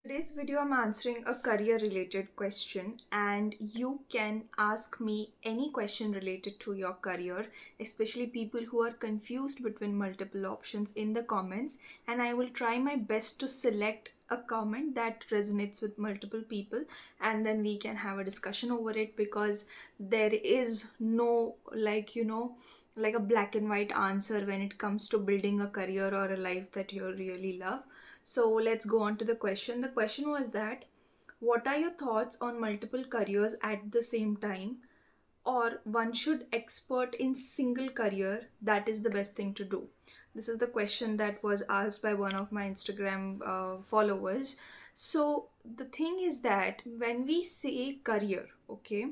Today's video I'm answering a career related question, and you can ask me any question related to your career, especially people who are confused between multiple options in the comments, and I will try my best to select a comment that resonates with multiple people, and then we can have a discussion over it, because there is no like a black and white answer when it comes to building a career or a life that you really love. So let's go on to the question. The question was that, what are your thoughts on multiple careers at the same time, or one should expert in single career, that is the best thing to do? This is the question that was asked by one of my Instagram followers. So the thing is that when we say career, okay,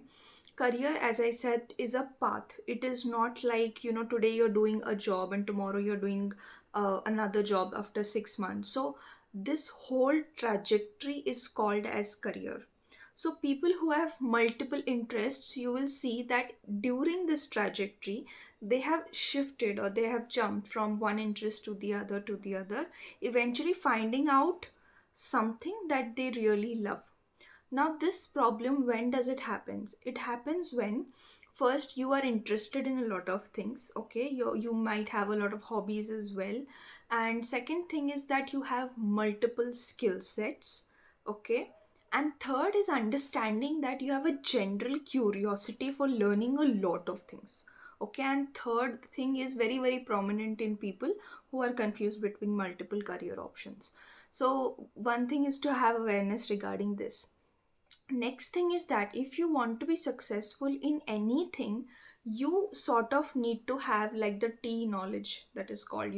career, as I said, is a path. It is not like, today you're doing a job and tomorrow you're doing another job after 6 months. So this whole trajectory is called as career. So people who have multiple interests, you will see that during this trajectory, they have shifted or they have jumped from one interest to the other, eventually finding out something that they really love. Now, this problem, when does it happens? It happens when first you are interested in a lot of things, okay? You might have a lot of hobbies as well. And second thing is that you have multiple skill sets, okay? And third is understanding that you have a general curiosity for learning a lot of things. Okay, and third thing is very, very prominent in people who are confused between multiple career options. So, one thing is to have awareness regarding this. Next thing is that if you want to be successful in anything, you sort of need to have like the T knowledge, that is called,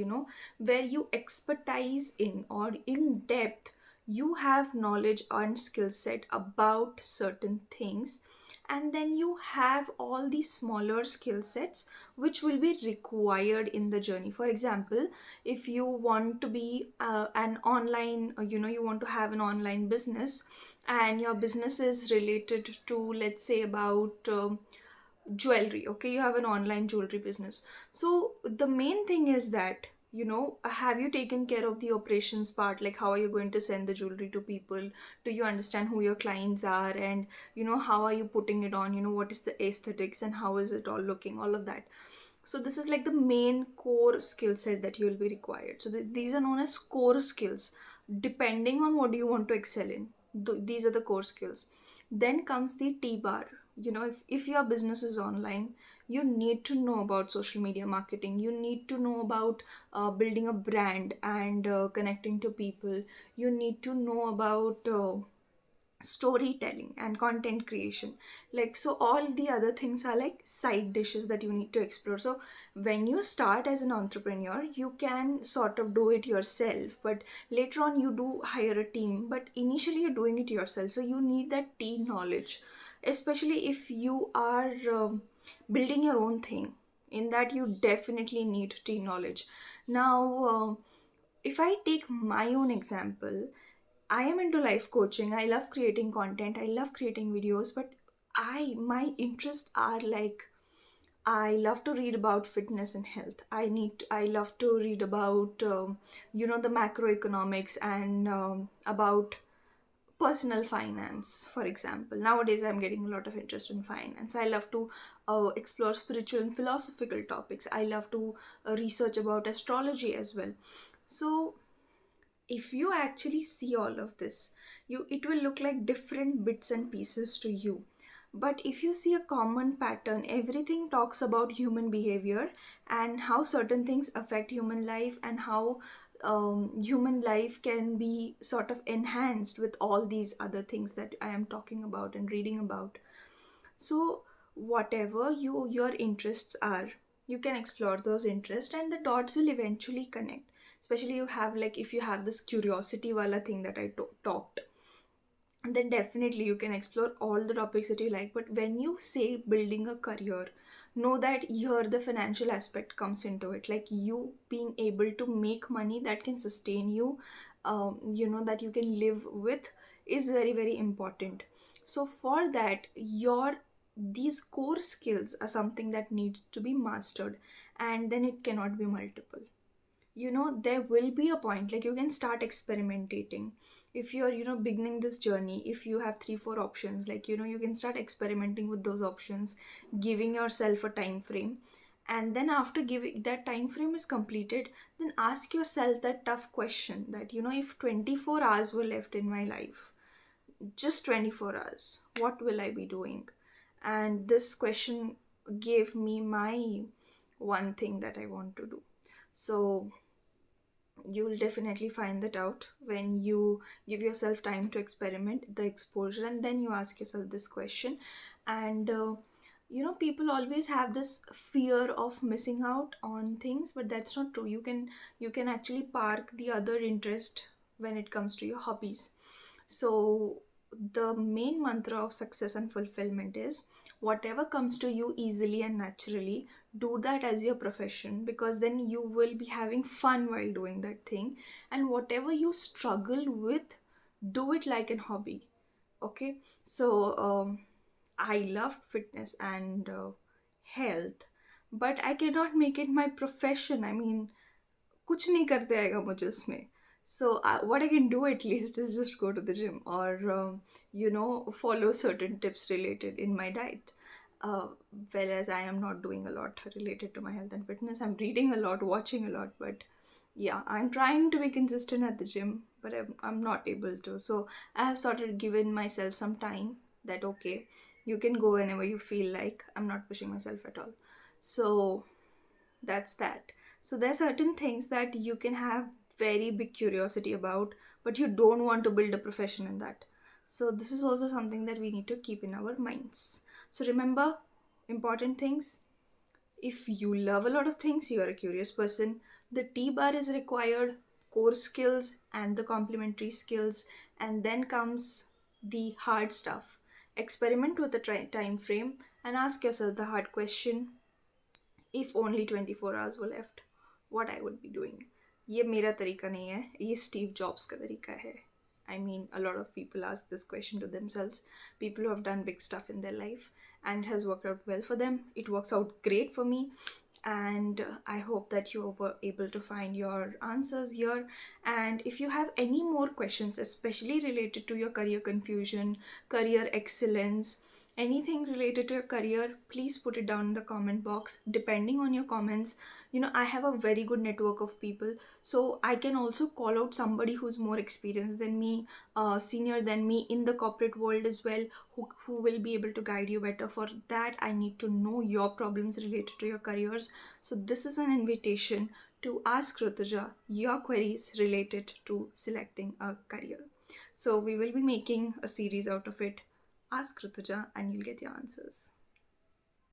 where you expertise in or in depth, you have knowledge and skill set about certain things, and then you have all these smaller skill sets which will be required in the journey. For example, if you want to be an online, you want to have an online business, and your business is related to, let's say, about jewelry, okay, you have an online jewelry business. So the main thing is that, have you taken care of the operations part? Like, how are you going to send the jewelry to people? Do you understand who your clients are? And how are you putting it on? What is the aesthetics and how is it all looking, all of that. So this is like the main core skill set that you will be required. So these are known as core skills, depending on what you want to excel in. These are the core skills. Then comes the T bar. If your business is online, you need to know about social media marketing. You need to know about building a brand and connecting to people. You need to know about storytelling and content creation. Like, so all the other things are like side dishes that you need to explore. So when you start as an entrepreneur, you can sort of do it yourself, but later on you do hire a team, but initially you're doing it yourself. So you need that team knowledge, especially if you are building your own thing. In that, you definitely need team knowledge. Now, if I take my own example, I am into life coaching. I love creating content. I love creating videos, but my interests are like, I love to read about fitness and health. I love to read about the macroeconomics and about personal finance. For example, nowadays I'm getting a lot of interest in finance. I love to explore spiritual and philosophical topics. I love to research about astrology as well. So if you actually see all of this, it will look like different bits and pieces to you. But if you see a common pattern, everything talks about human behavior and how certain things affect human life, and how human life can be sort of enhanced with all these other things that I am talking about and reading about. So whatever your interests are, you can explore those interests and the dots will eventually connect. Especially you have, like, if you have this curiosity wala thing that I talked, then definitely you can explore all the topics that you like. But when you say building a career, know that here the financial aspect comes into it, like you being able to make money that can sustain you, that you can live with, is very, very important. So for that, your these core skills are something that needs to be mastered, and then it cannot be multiple. there will be a point, like you can start experimenting. If you're beginning this journey, if you have 3 4 options, like you can start experimenting with those options, giving yourself a time frame. And then after giving that time frame is completed, then ask yourself that tough question, that if 24 hours were left in my life, just 24 hours, what will I be doing? And this question gave me my one thing that I want to do. So you'll definitely find that out when you give yourself time to experiment the exposure, and then you ask yourself this question. And people always have this fear of missing out on things, but that's not true. You can actually park the other interest when it comes to your hobbies. So the main mantra of success and fulfillment is, whatever comes to you easily and naturally, do that as your profession, because then you will be having fun while doing that thing. And whatever you struggle with, do it like an hobby. Okay. So I love fitness and health, but I cannot make it my profession. I mean, कुछ नहीं करते आएगा मुझे उसमें. So what I can do at least is just go to the gym, or follow certain tips related in my diet. uh, Whereas I am not doing a lot related to my health and fitness. I'm reading a lot, watching a lot, but yeah, I'm trying to be consistent at the gym, but I'm not able to. So I have sort of given myself some time, that okay, you can go whenever you feel like. I'm not pushing myself at all. So that's that. So there are certain things that you can have very big curiosity about, but you don't want to build a profession in that. So this is also something that we need to keep in our minds. So remember, important things: if you love a lot of things, you are a curious person, the T bar is required, core skills and the complementary skills, and then comes the hard stuff. Experiment with the time frame and ask yourself the hard question: if only 24 hours were left, what I would be doing. ये मेरा तरीका नहीं है, ये Steve jobs का तरीका है. I mean, a lot of people ask this question to themselves. People who have done big stuff in their life and has worked out well for them. It works out great for me. And I hope that you were able to find your answers here. And if you have any more questions, especially related to your career confusion, career excellence, anything related to your career, please put it down in the comment box. Depending on your comments, I have a very good network of people, so I can also call out somebody who's more experienced than me, senior than me in the corporate world as well, who will be able to guide you better. For that, I need to know your problems related to your careers. So this is an invitation to ask Rutuja your queries related to selecting a career. So we will be making a series out of it. Ask Rutuja and you'll get your answers.